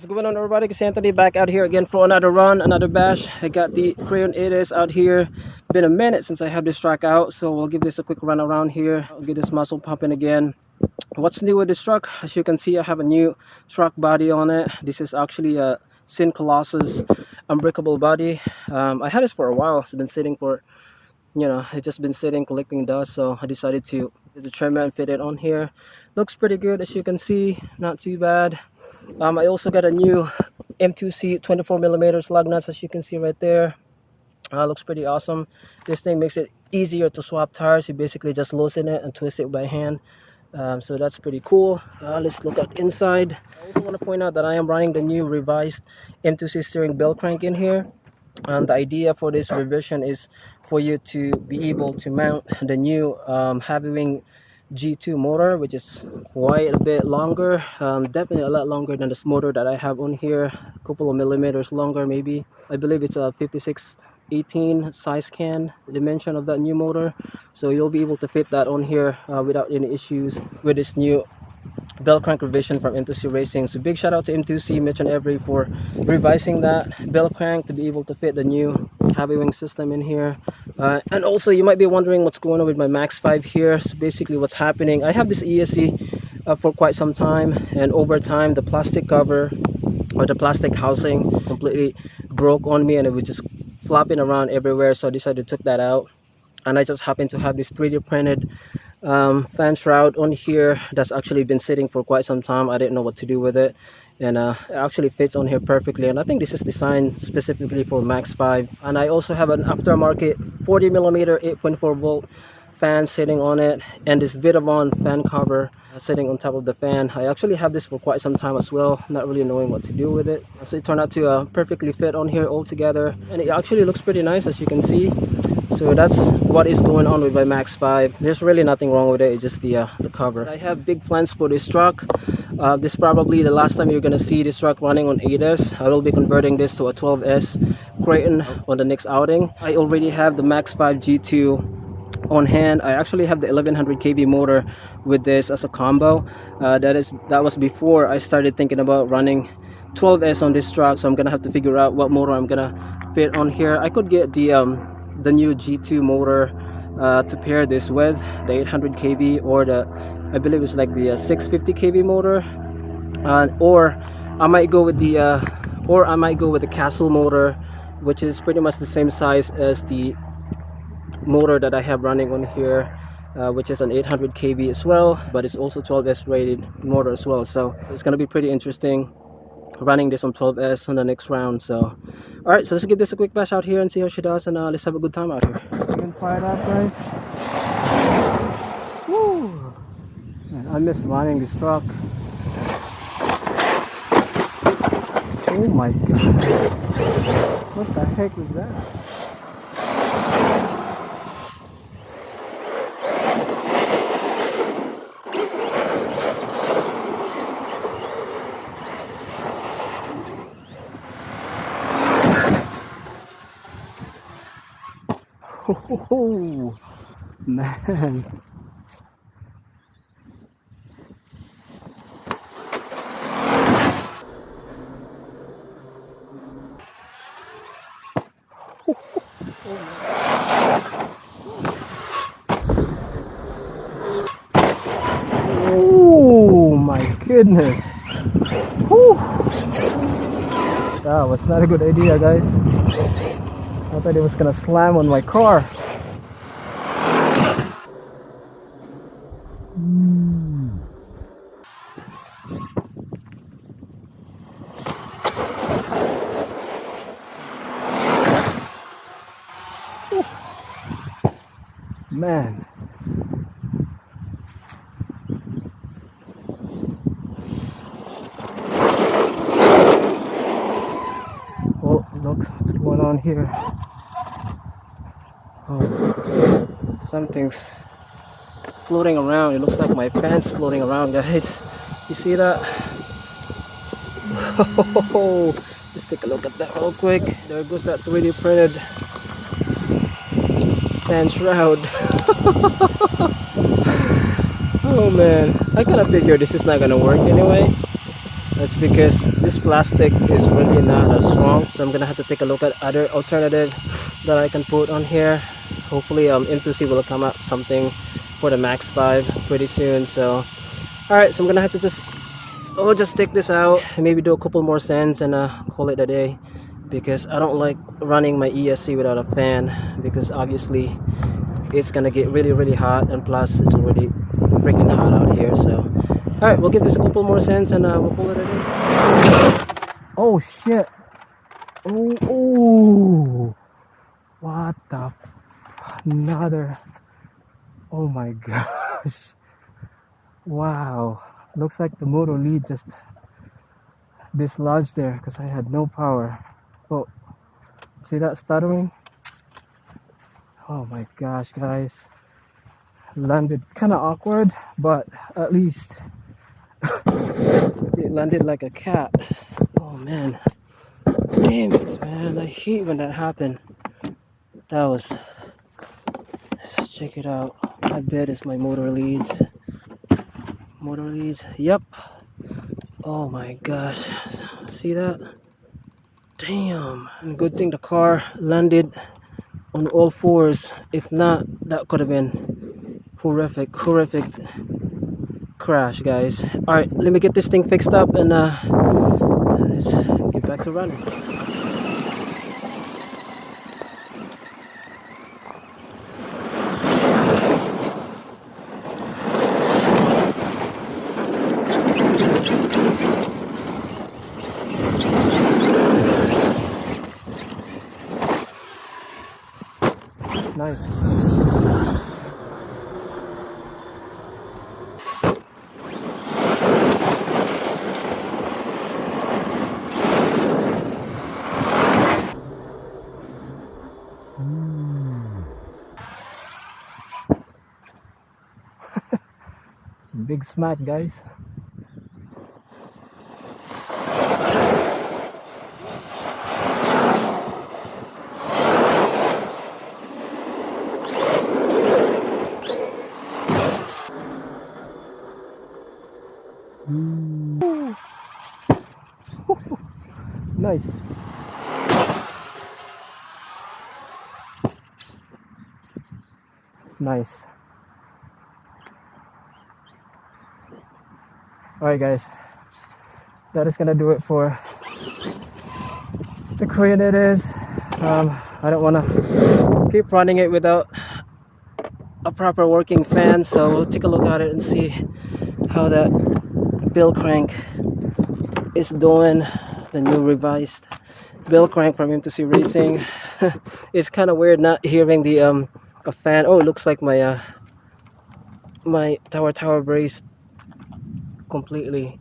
going on, everybody? It's Anthony back out here again for another run, another bash. I got the Kraton 8S out here. Been a minute since I have this truck out, so we'll give this a quick run around here. I'll get this muscle pumping again. What's new with this truck? As you can see, I have a new truck body on it. This is actually a Sin Colossus unbreakable body. I had this for a while. It's been sitting for, it's just been sitting collecting dust, so I decided to trim it and fit it on here. Looks pretty good, as you can see, not too bad. I also got a new M2C 24mm lug nuts, as you can see right there. Looks pretty awesome. This thing makes it easier to swap tires. You basically just loosen it and twist it by hand. So that's pretty cool. Let's look at inside. I also want to point out that I am running the new revised M2C steering bell crank in here. And the idea for this revision is for you to be able to mount the new heavy wing G2 motor, which is quite a bit longer, definitely a lot longer than this motor that I have on here, a couple of millimeters longer maybe. I believe it's a 5618 size can dimension of that new motor, so you'll be able to fit that on here without any issues with this new bell crank revision from M2C Racing. So big shout out to M2C Mitch and Every for revising that bell crank to be able to fit the new heavy wing system in here. And also, you might be wondering what's going on with my Max 5 here. So basically what's happening, I have this ESC for quite some time, and over time the plastic cover or the plastic housing completely broke on me and it was just flopping around everywhere, so I decided to take that out. And I just happen to have this 3D printed fan shroud on here that's actually been sitting for quite some time. I didn't know what to do with it, and it actually fits on here perfectly, and I think this is designed specifically for Max 5. And I also have an aftermarket 40mm 8.4 volt fan sitting on it, and this Vitavon fan cover sitting on top of the fan. I actually have this for quite some time as well, not really knowing what to do with it. So it turned out to perfectly fit on here all together, and it actually looks pretty nice, as you can see. So that's what is going on with my Max 5. There's really nothing wrong with it, it's just the cover. I have big plans for this truck. This is probably the last time you're gonna see this truck running on 8S. I will be converting this to a 12S Kraton on the next outing. I already have the Max 5 G2 on hand. I actually have the 1100 kV motor with this as a combo. That was before I started thinking about running 12S on this truck, so I'm gonna have to figure out what motor I'm gonna fit on here. I could get the new G2 motor to pair this with the 800 kV or I believe it's like the 650 kV motor, or I might go with the Castle motor, which is pretty much the same size as the motor that I have running on here, which is an 800 kV as well, but it's also 12S rated motor as well. So it's gonna be pretty interesting running this on 12S on the next round. So alright, so let's give this a quick bash out here and see how she does, and let's have a good time out here. Getting fired up, guys. Woo! Man, I miss running this truck. Oh my god, what the heck was that? Oh man, oh my goodness. Whew. That was not a good idea, guys. I thought it was gonna slam on my car. Man. Oh, look what's going on here. Oh, something's floating around. It looks like my fan's floating around, guys. You see that? Oh, just take a look at that real quick. There goes that 3D printed fan shroud. Oh man, I kind of figured this is not gonna work anyway. That's because this plastic is really not as strong, so I'm gonna have to take a look at other alternative that I can put on here. Hopefully M2C will come out something for the Max 5 pretty soon. So alright, so I'm gonna have to just take this out and maybe do a couple more sends and call it a day, because I don't like running my ESC without a fan, because obviously it's gonna get really hot, and plus it's already freaking hot out here. So alright, we'll give this a couple more sends and we'll call it a day. Oh shit. Oh, what the another, oh my gosh, wow, looks like the motor lead just dislodged there because I had no power. Oh, see that stuttering? Oh my gosh, guys, landed kind of awkward, but at least it landed like a cat. Oh man, damn it, man, I hate when that happened. That was, let's check it out. I bet it's my motor leads. Yep. Oh my gosh, see that? Damn. And good thing the car landed on all fours. If not, that could have been horrific crash, guys. Alright, let me get this thing fixed up and let's get back to running. Nice. Big smack, guys. Nice. Nice. Alright guys, that is gonna do it for the Korean it is. I don't want to keep running it without a proper working fan, so we'll take a look at it and see how that bell crank is doing. The new revised bell crank from M2C Racing. It's kind of weird not hearing the a fan. Oh, it looks like my my tower brace completely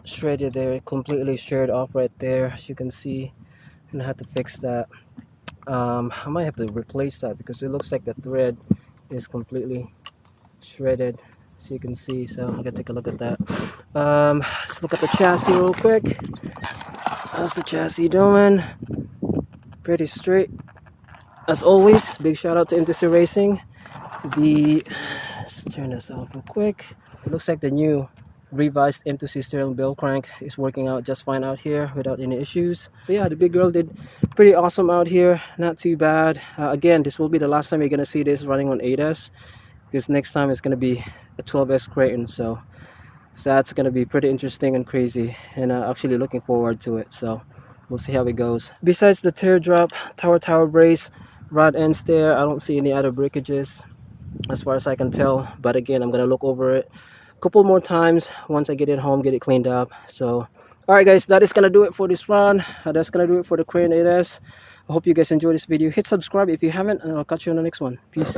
shredded there, completely sheared off right there, as you can see, and I had to fix that. I might have to replace that because it looks like the thread is completely shredded, as you can see. So I'm gonna take a look at that. Let's look at the chassis real quick. How's the chassis doing? Pretty straight as always. Big shout out to M2C Racing. Let's turn this off real quick. It looks like the new revised M2C steering bell crank is working out just fine out here without any issues. So yeah, the big girl did pretty awesome out here, not too bad. Again, this will be the last time you're gonna see this running on 8S, because next time it's gonna be a 12S Kraton. So that's gonna be pretty interesting and crazy, and actually looking forward to it. So we'll see how it goes. Besides the teardrop tower brace rod ends there, I don't see any other breakages as far as I can tell, but again, I'm gonna look over it a couple more times once I get it home, get it cleaned up. So alright guys, that is gonna do it for this run. That's gonna do it for the Kraton 8S. I hope you guys enjoyed this video. Hit subscribe if you haven't, and I'll catch you on the next one. Peace.